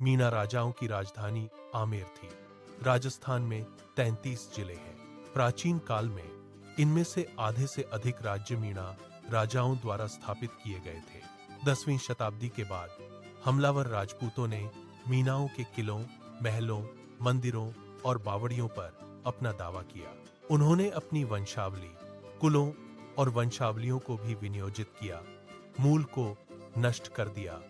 मीना राजाओं की राजधानी आमेर थी। राजस्थान में 33 जिले हैं। प्राचीन काल में इनमें से आधे से अधिक राज्य मीना राजाओं द्वारा स्थापित किए गए थे। 10वीं शताब्दी के बाद हमलावर राजपूतों ने मीनाओं के किलों, महलों, मंदिरों और बावड़ियों पर अपना दावा किया। उन्होंने अपनी वंशावली, कुलों और वंशावलियों को भी विनियोजित किया, मूल को नष्ट कर दिया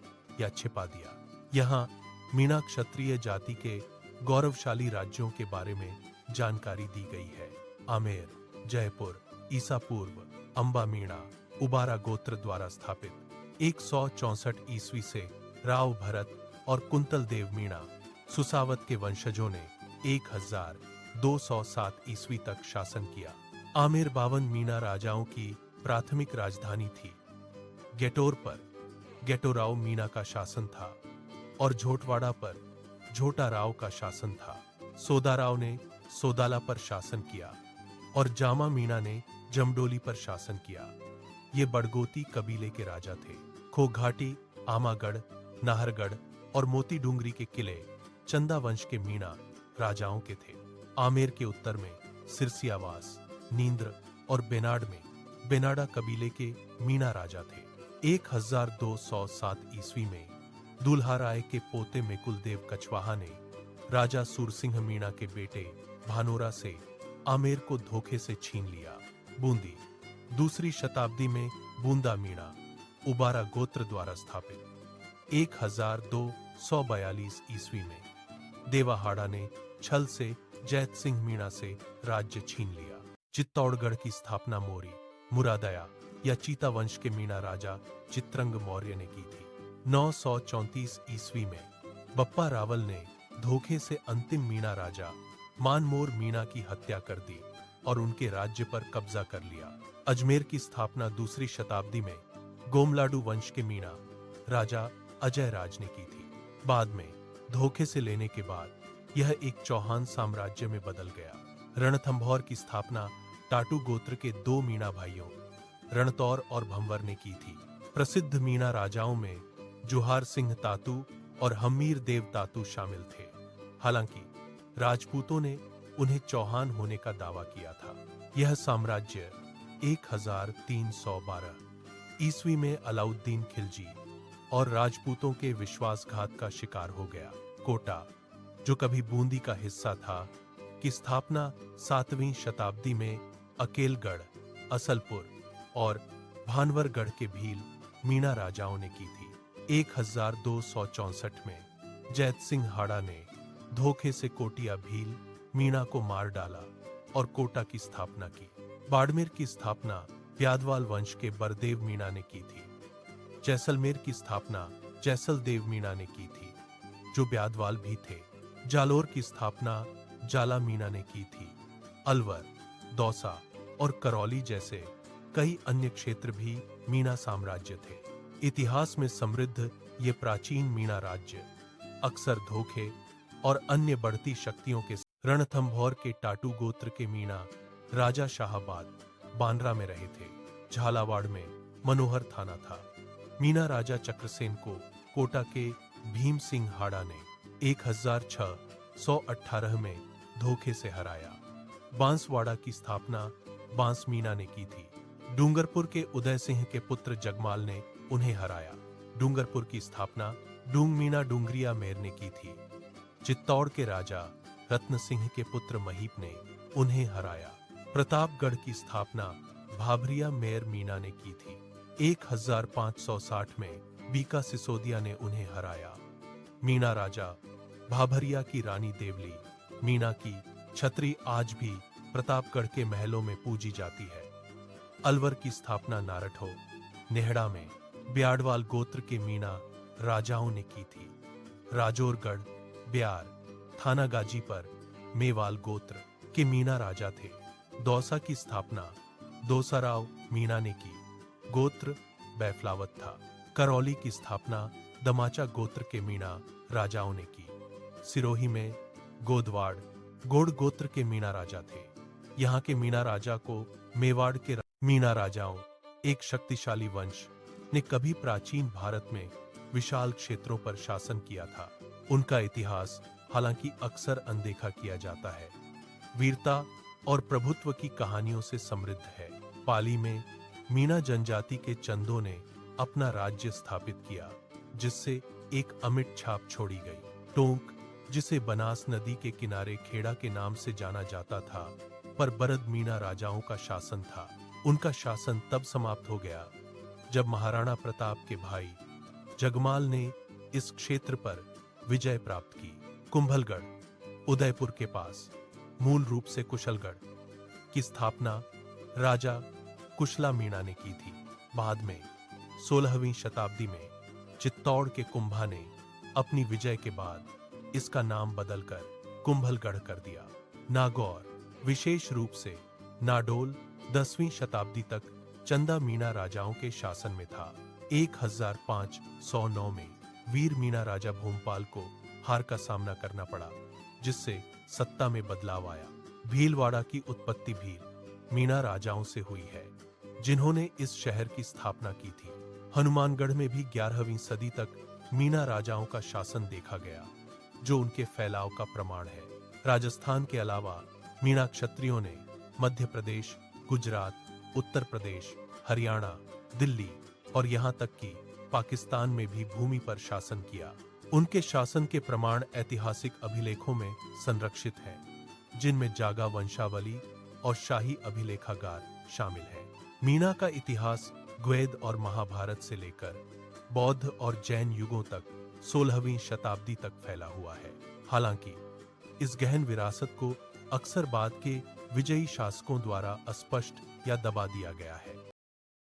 या छिपा दिया। यहाँ मीना क्षत्रिय जाति के गौरवशाली राज्यों के बारे में जानकारी दी गई है। आमेर, जयपुर, ईसा पूर्व, अंबा मीणा, उबारा गोत्र द्वारा स्थापित 164 ईस्वी से राव भरत और कुंतल देव मीणा सुसावत के वंशजों ने 1207 ईस्वी तक शासन किया। आमेर 52 मीना राजाओं की प्राथमिक राजधानी थी। गेटोर पर गेटोराव मीना का शासन था और झोटवाड़ा पर झोटा राव का शासन था। सोदाराव ने सोदाला पर शासन किया और जामा मीना ने जमडोली पर शासन किया। ये बड़गोती कबीले के राजा थे। खोघाटी, आमागढ़, नाहरगढ़ और मोती डूंगरी के किले चंदा वंश के मीना राजाओं के थे। आमेर के उत्तर में सिरसियावास, नींद्र और बेनाड में बेनाडा कबीले के मीना राजा थे। 1207 ईस्वी में दुल्हाराय के पोते मेकुलदेव कछवाहा ने राजा सूरसिंह मीणा के बेटे भानोरा से आमेर को धोखे से छीन लिया। बूंदी, दूसरी शताब्दी में बूंदा मीणा उबारा गोत्र द्वारा स्थापित 1242 ईस्वी में देवाहाड़ा ने छल से जैत सिंह मीणा से राज्य छीन लिया। चित्तौड़गढ़ की स्थापना मोरी, मुरादया या चीता वंश के मीणा राजा चित्रंग मौर्य ने की थी। 934 ईस्वी में बप्पा रावल ने धोखे से अंतिम मीणा राजा मानमोर मीणा की हत्या कर दी और उनके राज्य पर कब्जा कर लिया। अजमेर की स्थापना दूसरी शताब्दी में गोमलाडू वंश के मीणा राजा अजय राज ने की थी। बाद में धोखे से लेने के बाद यह एक चौहान साम्राज्य में बदल गया। रणथंभौर की स्थापना टाटू गोत्र के 2 मीणा भाइयों रणतौर और भंवर ने की थी। प्रसिद्ध मीणा राजाओं में जुहार सिंह तातू और हमीर देव तातू शामिल थे। हालांकि राजपूतों ने उन्हें चौहान होने का दावा किया था। यह साम्राज्य 1312 ईस्वी में अलाउद्दीन खिलजी और राजपूतों के विश्वासघात का शिकार हो गया। कोटा, जो कभी बूंदी का हिस्सा था, की स्थापना 7वीं शताब्दी में अकेलगढ़, असलपुर और भानवरगढ़ के भील मीणा राजाओं ने की थी। 1264 में जैत सिंह हाड़ा ने धोखे से कोटिया भील मीणा को मार डाला और कोटा की स्थापना की। बाड़मेर की स्थापना ब्यादवाल वंश के बरदेव मीणा ने की थी। जैसलमेर की स्थापना जैसल देव मीणा ने की थी, जो ब्यादवाल भी थे। जालोर की स्थापना जाला मीणा ने की थी। अलवर, दौसा और करौली जैसे कई अन्य क्षेत्र भी मीणा साम्राज्य थे। इतिहास में समृद्ध ये प्राचीन मीणा राज्य अक्सर धोखे और अन्य बढ़ती शक्तियों के रणथंभौर के टाटू गोत्र के मीणा राजा शाहबाद बांद्रा में रहे थे। झालावाड़ में मनोहर थाना था। मीणा राजा चक्रसेन को कोटा के भीम सिंह हाड़ा ने 1618 में धोखे से हराया। बांसवाड़ा की स्थापना बांस मीणा ने की थी। डूंगरपुर के उदय सिंह के पुत्र जगमाल ने उन्हें हराया। डूंगरपुर की स्थापना डूंग मीणा डूंगरिया मेर ने की थी। चित्तौड़ के राजा रत्न सिंह के पुत्र महीप ने उन्हें हराया। प्रतापगढ़ की स्थापना भाभरिया मेर मीणा ने की थी। 1560 में बीका सिसोदिया ने उन्हें हराया। मीणा राजा भाभरिया की रानी देवली मीणा की छतरी आज भी प्रतापगढ़ के महलों में पूजी जाती है। अलवर की स्थापना नारठो, नेहड़ा में ब्याडवाल गोत्र के मीणा राजाओं ने की थी। राजौरगढ़, ब्यार, थानागाजी पर मेवाल गोत्र के मीणा राजा थे। दौसा की स्थापना दोसाराव मीणा ने की। गोत्र बैफलावत था। करौली की स्थापना दमाचा गोत्र के मीणा राजाओं ने की। सिरोही में गोदवाड़ गोड़ गोत्र के मीणा राजा थे। यहाँ के मीणा राजा को मेवाड़ के मीणा राजाओं, एक शक्तिशाली वंश, ने कभी प्राचीन भारत में विशाल क्षेत्रों पर शासन किया था। उनका इतिहास हालांकि अक्सर अनदेखा किया जाता है, वीरता और प्रभुत्व की कहानियों से समृद्ध है। पाली में मीणा जनजाति के चंदों ने अपना राज्य स्थापित किया, जिससे एक अमिट छाप छोड़ी गई। टोंक, जिसे बनास नदी के किनारे खेड़ा के नाम से जाना जाता था, पर बरद मीणा राजाओं का शासन था। उनका शासन तब समाप्त हो गया जब महाराणा प्रताप के भाई जगमाल ने इस क्षेत्र पर विजय प्राप्त की। कुंभलगढ़, उदयपुर के पास, मूल रूप से कुशलगढ़, की स्थापना राजा कुशला मीणा ने की थी। बाद में 16वीं शताब्दी में चित्तौड़ के कुंभा ने अपनी विजय के बाद इसका नाम बदलकर कुंभलगढ़ कर दिया। नागौर, विशेष रूप से नाडोल, 10वीं शताब्दी तक चंदा मीणा राजाओं के शासन में था। 1509 में वीर मीणा राजा भूमपाल को हार का सामना करना पड़ा, जिससे सत्ता में बदलाव आया। भीलवाड़ा की उत्पत्ति भील मीणा राजाओं से हुई है, जिन्होंने इस शहर की स्थापना की थी। हनुमानगढ़ में भी 11वीं सदी तक मीणा राजाओं का शासन देखा गया, जो उनके फैलाव का प्रमाण है। राजस्थान के अलावा मीणा क्षत्रियों ने मध्य प्रदेश, गुजरात, उत्तर प्रदेश, हरियाणा, दिल्ली और यहां तक कि पाकिस्तान में भी भूमि पर शासन किया। उनके शासन के प्रमाण ऐतिहासिक अभिलेखों में संरक्षित हैं, जिनमें जागा वंशावली और शाही अभिलेखागार शामिल हैं। मीणा का इतिहास द्वैध और महाभारत से लेकर बौद्ध और जैन युगों तक 16वीं शताब्दी तक फैला हुआ है। हालांकि इस गहन विरासत को अक्सर बाद के विजयी शासकों द्वारा अस्पष्ट या दबा दिया गया है।